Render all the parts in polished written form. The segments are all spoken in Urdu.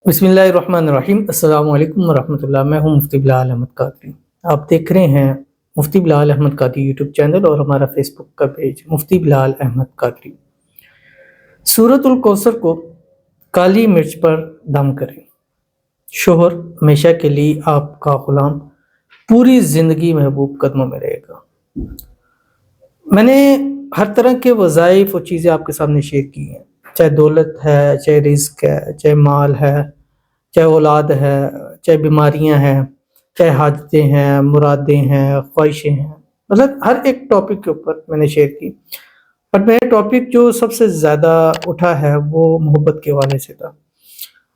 بسم اللہ الرحمن الرحیم۔ السلام علیکم ورحمۃ اللہ۔ میں ہوں مفتی بلال احمد قادری۔ آپ دیکھ رہے ہیں مفتی بلال احمد قادری یوٹیوب چینل اور ہمارا فیس بک کا پیج مفتی بلال احمد قادری۔ سورۃ الکوثر کو کالی مرچ پر دم کریں۔ شوہر ہمیشہ کے لیے آپ کا غلام، پوری زندگی محبوب قدموں میں رہے گا۔ میں نے ہر طرح کے وظائف اور چیزیں آپ کے سامنے شیئر کی ہیں، چاہے دولت ہے، چاہے رزق ہے، چاہے مال ہے، چاہے اولاد ہے، چاہے بیماریاں ہیں، چاہے حاجتیں ہیں، مرادیں ہیں، خواہشیں ہیں، مطلب ہر ایک ٹاپک کے اوپر میں نے شیئر کی۔ بٹ میرا ٹاپک جو سب سے زیادہ اٹھا ہے وہ محبت کے حوالے سے تھا،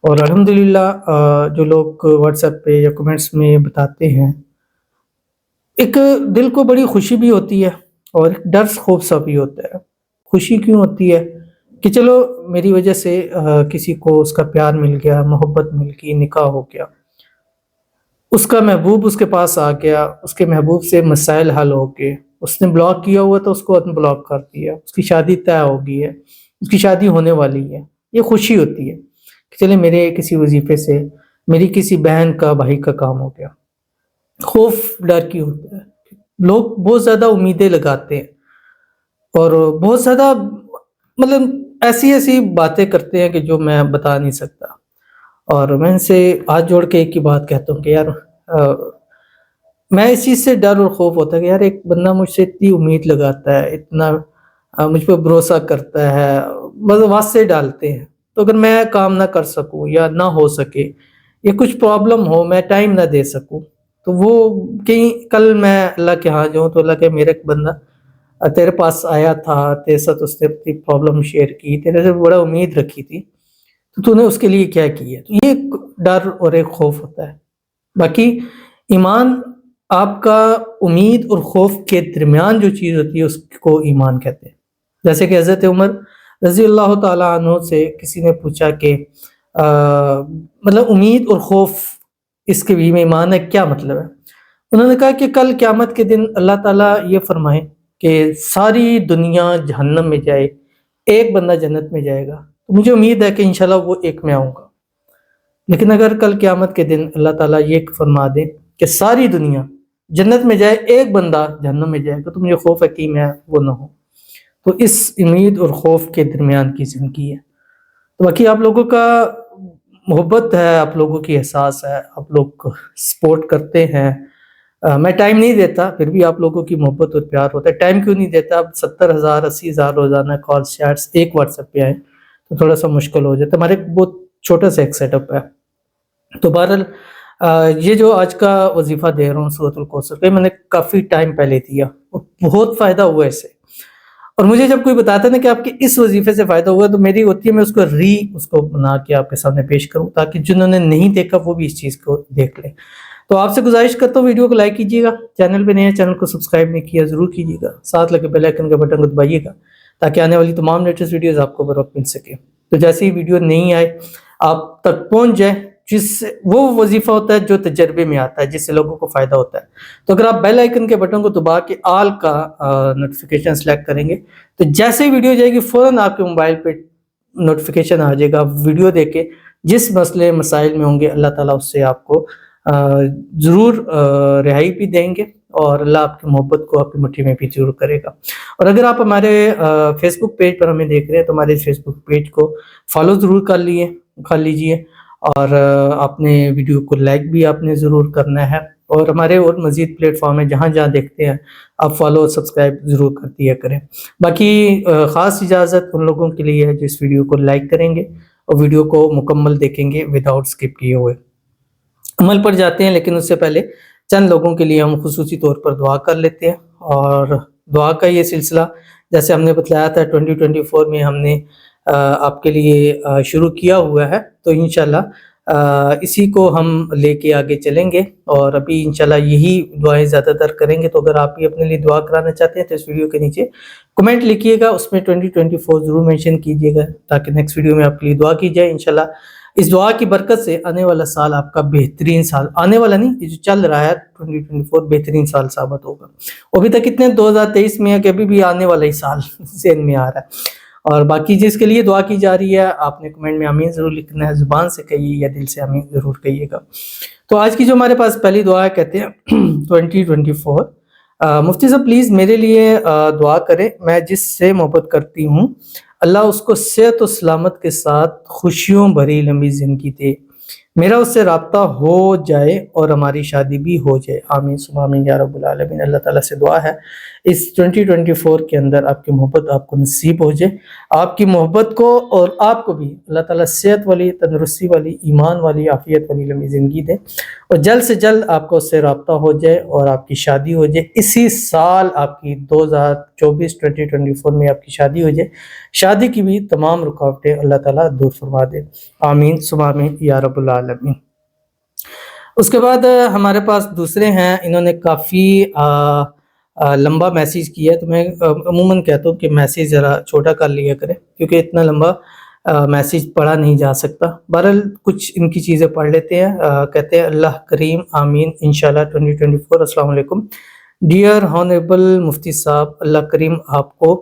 اور الحمدللہ جو لوگ واٹس ایپ پہ یا کمنٹس میں بتاتے ہیں، ایک دل کو بڑی خوشی بھی ہوتی ہے اور ایک ڈر خوف سا بھی ہوتا ہے۔ خوشی کیوں ہوتی ہے کہ چلو میری وجہ سے کسی کو اس کا پیار مل گیا، محبت مل گئی، نکاح ہو گیا، اس کا محبوب اس کے پاس آ گیا، اس کے محبوب سے مسائل حل ہو گئے، اس نے بلاک کیا ہوا تو اس کو ان بلاک کر دیا، اس کی شادی طے ہو گئی ہے، اس کی شادی ہونے والی ہے۔ یہ خوشی ہوتی ہے کہ چلے میرے کسی وظیفے سے میری کسی بہن کا، بھائی کا کام ہو گیا۔ خوف ڈر کی ہوتا ہے، لوگ بہت زیادہ امیدیں لگاتے ہیں اور بہت زیادہ مطلب ایسی باتیں کرتے ہیں کہ جو میں بتا نہیں سکتا۔ اور میں ان سے ہاتھ جوڑ کے ایک ہی بات کہتا ہوں کہ یار میں اس چیز سے ڈر اور خوف ہوتا ہے کہ یار ایک بندہ مجھ سے اتنی امید لگاتا ہے، اتنا مجھ پہ بھروسہ کرتا ہے، مطلب واسطے ڈالتے ہیں، تو اگر میں کام نہ کر سکوں یا نہ ہو سکے یا کچھ پرابلم ہو، میں ٹائم نہ دے سکوں، تو وہ کہیں کل میں اللہ کے ہاں جاؤں تو اللہ کہ میرا ایک بندہ تیرے پاس آیا تھا، تیرے ساتھ اس نے اپنی پرابلم شیئر کی، تیرے سے بڑا امید رکھی تھی، تو نے اس کے لیے کیا کیا؟ تو یہ ایک ڈر اور ایک خوف ہوتا ہے۔ باقی ایمان آپ کا امید اور خوف کے درمیان جو چیز ہوتی ہے اس کو ایمان کہتے ہیں۔ جیسے کہ حضرت عمر رضی اللہ تعالیٰ عنہ سے کسی نے پوچھا کہ مطلب امید اور خوف اس کے بھی میں ایمان ہے، کیا مطلب ہے؟ انہوں نے کہا کہ کل قیامت کے دن اللہ تعالیٰ یہ فرمائے کہ ساری دنیا جہنم میں جائے، ایک بندہ جنت میں جائے گا، تو مجھے امید ہے کہ انشاءاللہ وہ ایک میں آؤں گا۔ لیکن اگر کل قیامت کے دن اللہ تعالیٰ یہ فرما دے کہ ساری دنیا جنت میں جائے، ایک بندہ جہنم میں جائے گا، تو مجھے خوف ہے کہ میں وہ نہ ہوں۔ تو اس امید اور خوف کے درمیان کی زندگی ہے۔ تو باقی آپ لوگوں کا محبت ہے، آپ لوگوں کی احساس ہے، آپ لوگ سپورٹ کرتے ہیں، میں ٹائم نہیں دیتا، پھر بھی آپ لوگوں کی محبت اور پیار ہوتا ہے۔ ٹائم کیوں نہیں دیتا؟ اب 70,000 80,000 روزانہ کال چیٹس ایک واٹس ایپ پہ آئیں تو تھوڑا سا مشکل ہو جاتا ہے۔ ہمارے بہت چھوٹا سا ایک سیٹ اپ ہے۔ تو بہرحال یہ جو آج کا وظیفہ دے رہا ہوں سورۃ الکوثر کا، میں نے کافی ٹائم پہلے دیا اور بہت فائدہ ہوا اس سے۔ اور مجھے جب کوئی بتاتا ہے نا کہ آپ کے اس وظیفے سے فائدہ ہوا، تو میری ہوتی ہے میں اس کو بنا کے آپ کے سامنے پیش کروں تاکہ جنہوں نے نہیں دیکھا وہ بھی اس چیز کو دیکھ لیں۔ تو آپ سے گزارش کرتا ہوں ویڈیو کو لائک کیجیے گا، چینل پہ نئے چینل کو سبسکرائب نہیں کیا ضرور کیجیے گا، ساتھ لگے بیل آئیکن کے بٹن کو دبائیے گا تاکہ آنے والی تمام لیٹسٹ ویڈیوز آپ کو بر وقت مل سکے۔ تو جیسے ہی ویڈیو نہیں آئے آپ تک پہنچ جائے، جس سے وہ وظیفہ ہوتا ہے جو تجربے میں آتا ہے، جس سے لوگوں کو فائدہ ہوتا ہے۔ تو اگر آپ بیل آئیکن کے بٹن کو دبا کے آل کا نوٹیفیکیشن سلیکٹ کریں گے تو جیسے ہی ویڈیو جائے گی فوراً آپ کے موبائل پہ نوٹیفیکیشن آ جائے گا۔ ویڈیو دیکھ کے جس مسئلے مسائل میں ہوں گے اللہ تعالیٰ اس سے آپ کو ضرور رہائی بھی دیں گے، اور اللہ آپ کی محبت کو آپ کی مٹھی میں بھی ضرور کرے گا۔ اور اگر آپ ہمارے فیس بک پیج پر ہمیں دیکھ رہے ہیں تو ہمارے فیس بک پیج کو فالو ضرور کر لیجئے، اور آپ نے ویڈیو کو لائک بھی آپ نے ضرور کرنا ہے، اور ہمارے اور مزید پلیٹ فارم ہے جہاں دیکھتے ہیں آپ فالو اور سبسکرائب ضرور کر دیا کریں۔ باقی خاص اجازت ان لوگوں کے لیے ہے جس ویڈیو کو لائک کریں گے اور ویڈیو کو مکمل دیکھیں گے وداؤٹ اسکپ کیے ہوئے۔ عمل پر جاتے ہیں، لیکن اس سے پہلے چند لوگوں کے لیے ہم خصوصی طور پر دعا کر لیتے ہیں۔ اور دعا کا یہ سلسلہ جیسے ہم نے بتلایا تھا 2024 میں ہم نے آپ کے لیے شروع کیا ہوا ہے، تو انشاءاللہ اسی کو ہم لے کے آگے چلیں گے، اور ابھی انشاءاللہ یہی دعائیں زیادہ تر کریں گے۔ تو اگر آپ بھی اپنے لیے دعا کرانا چاہتے ہیں تو اس ویڈیو کے نیچے کمنٹ لکھیے گا، اس میں 2024 ضرور مینشن کیجیے گا تاکہ نیکسٹ ویڈیو میں آپ کے لیے دعا کی جائے۔ انشاءاللہ اس دعا کی برکت سے آنے والا سال آپ کا بہترین سال، آنے والا نہیں، یہ جو چل رہا ہے 2024 بہترین سال ثابت ہوگا۔ ابھی تک اتنے 2023 میں ہے کہ ابھی بھی آنے والا ہی سال ذہن میں آ رہا ہے، اور باقی جس کے لیے دعا کی جا رہی ہے آپ نے کمنٹ میں آمین ضرور لکھنا ہے، زبان سے کہیے یا دل سے آمین ضرور کہیے گا۔ تو آج کی جو ہمارے پاس پہلی دعا ہے، کہتے ہیں 2024 مفتی صاحب پلیز میرے لیے دعا کریں، میں جس سے محبت کرتی ہوں اللہ اس کو صحت و سلامت کے ساتھ خوشیوں بھری لمبی زندگی دے، میرا اس سے رابطہ ہو جائے اور ہماری شادی بھی ہو جائے، آمین ثم آمین یا رب العالمین۔ اللہ تعالیٰ سے دعا ہے اس 2024 کے اندر آپ کی محبت آپ کو نصیب ہو جائے، آپ کی محبت کو اور آپ کو بھی اللہ تعالیٰ صحت والی، تندرستی والی، ایمان والی، عافیت والی لمبی زندگی دے، اور جلد سے جلد آپ کو اس سے رابطہ ہو جائے اور آپ کی شادی ہو جائے، اسی سال آپ کی 2024 میں آپ کی شادی ہو جائے، شادی کی بھی تمام رکاوٹیں اللہ تعالیٰ دور فرما دے، آمین ثم آمین یا رب العالمین۔ اس کے بعد ہمارے پاس دوسرے ہیں، انہوں نے کافی لمبا میسیج کیا ہے، تو میں عموماً کہتا ہوں کہ میسیج ذرا چھوٹا کر لیا کریں کیونکہ اتنا لمبا میسیج پڑھا نہیں جا سکتا۔ بہرحال کچھ ان کی چیزیں پڑھ لیتے ہیں۔ کہتے ہیں اللہ کریم آمین انشاءاللہ 2024۔ السلام علیکم ڈیئر ہانریبل مفتی صاحب، اللہ کریم آپ کو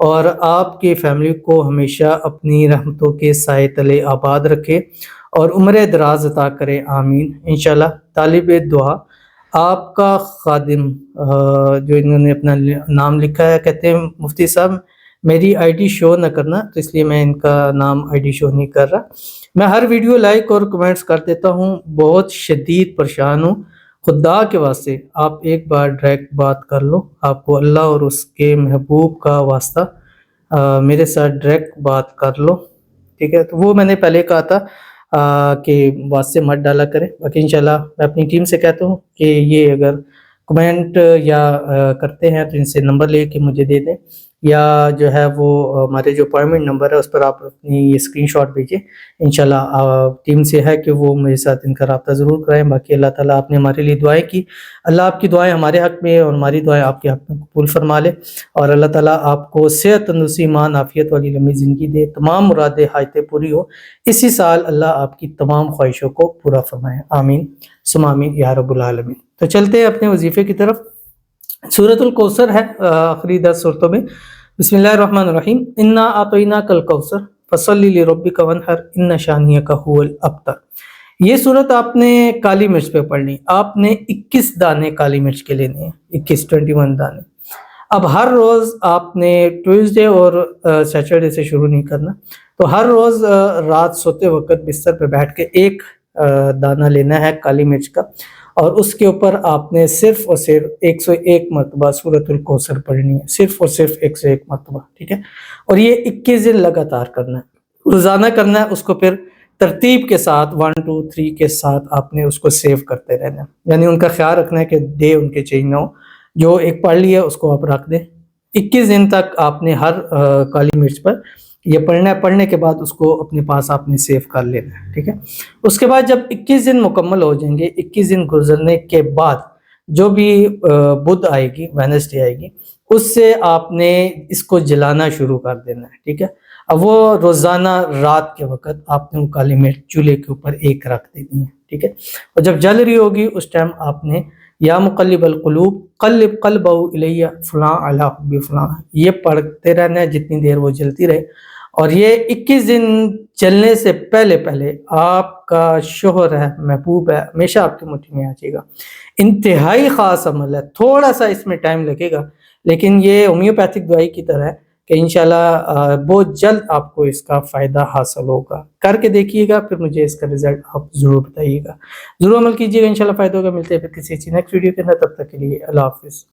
اور آپ کی فیملی کو ہمیشہ اپنی رحمتوں کے سائے تلے آباد رکھے اور عمر دراز عطا کرے، آمین انشاءاللہ۔ طالب دعا آپ کا خادم، جو انہوں نے اپنا نام لکھا ہے، کہتے ہیں مفتی صاحب میری آئی ڈی شو نہ کرنا، تو اس لیے میں ان کا نام آئی ڈی شو نہیں کر رہا۔ میں ہر ویڈیو لائک اور کمنٹس کر دیتا ہوں، بہت شدید پریشان ہوں، خدا کے واسطے آپ ایک بار ڈائریکٹ بات کر لو، آپ کو اللہ اور اس کے محبوب کا واسطہ میرے ساتھ ڈائریکٹ بات کر لو، ٹھیک ہے۔ تو وہ میں نے پہلے کہا تھا کہ واسطے مت ڈالا کریں، باقی انشاءاللہ میں اپنی ٹیم سے کہتا ہوں کہ یہ اگر کمنٹ یا کرتے ہیں تو ان سے نمبر لے کے مجھے دے دیں، یا جو ہے وہ ہمارے جو اپوائنٹمنٹ نمبر ہے اس پر آپ اپنی یہ اسکرین شاٹ بھیجیں، انشاءاللہ ٹیم سے ہے کہ وہ میرے ساتھ ان کا رابطہ ضرور کرائیں۔ باقی اللہ تعالیٰ آپ نے ہمارے لیے دعائیں کی، اللہ آپ کی دعائیں ہمارے حق میں اور ہماری دعائیں آپ کے حق میں قبول فرما لے، اور اللہ تعالیٰ آپ کو صحت، تندرستی، ایمان، عافیت والی لمبی زندگی دے، تمام مرادیں حاجتیں پوری ہو، اسی سال اللہ آپ کی تمام خواہشوں کو پورا فرمائے، آمین ثم آمین یا رب العالمین۔ تو چلتے ہیں اپنے وظیفے کی طرف۔ سورۃ الکوثر ہے آخری 10 صورتوں میں۔ بسم اللہ الرحمن الرحیم، انا اعطیناک الکوثر فصلی لربک وانحر ان شانئک هو الابتر۔ یہ صورت آپ نے کالی مرچ پہ پڑھنی، آپ نے 21 دانے کالی مرچ کے لینے ہیں، 21 دانے۔ اب ہر روز آپ نے ٹیوزڈے اور سیٹرڈے سے شروع نہیں کرنا، تو ہر روز رات سوتے وقت بستر پہ بیٹھ کے ایک دانہ لینا ہے کالی مرچ کا، اور اس کے اوپر آپ نے صرف اور صرف 101 مرتبہ سورۃ الکوثر پڑھنی ہے، صرف اور صرف 101 مرتبہ، ٹھیک ہے۔ اور یہ 21 دن لگاتار کرنا ہے، روزانہ کرنا ہے، اس کو پھر ترتیب کے ساتھ 1 2 3 کے ساتھ آپ نے اس کو سیو کرتے رہنا ہے، یعنی ان کا خیال رکھنا ہے کہ ڈے ان کے چینج نہ ہو، جو ایک پڑھ لیا اس کو آپ رکھ دیں۔ 21 دن تک آپ نے ہر کالی مرچ پر یہ پڑھنا ہے، پڑھنے کے بعد اس کو اپنے پاس آپ نے سیو کر لینا ہے، ٹھیک ہے۔ اس کے بعد جب 21 دن مکمل ہو جائیں گے، 21 دن گزرنے کے بعد جو بھی بدھ آئے گی، وینسڈے آئے گی، اس سے آپ نے اس کو جلانا شروع کر دینا ہے، ٹھیک ہے۔ اب وہ روزانہ رات کے وقت آپ نے وہ کالی مرچ چولہے کے اوپر ایک رکھ دینی ہے، ٹھیک ہے۔ اور جب جل رہی ہوگی اس ٹائم آپ نے یا مقلب القلوب قلب قلبہ الیہ فلاں علی حب فلاں، یہ پڑھتے رہنا ہے جتنی دیر وہ جلتی رہے۔ اور یہ 21 دن چلنے سے پہلے آپ کا شوہر ہے، محبوب ہے، ہمیشہ آپ کی مٹھی میں آ جائے گا۔ انتہائی خاص عمل ہے، تھوڑا سا اس میں ٹائم لگے گا، لیکن یہ ہومیوپیتھک دوائی کی طرح ہے کہ انشاءاللہ بہت جلد آپ کو اس کا فائدہ حاصل ہوگا۔ کر کے دیکھیے گا، پھر مجھے اس کا رزلٹ آپ ضرور بتائیے گا، ضرور عمل کیجیے گا، انشاءاللہ فائدہ ہوگا۔ ملتے ہیں پھر کسی اچھی نیکسٹ ویڈیو کے اندر، تب تک کے لیے اللہ حافظ۔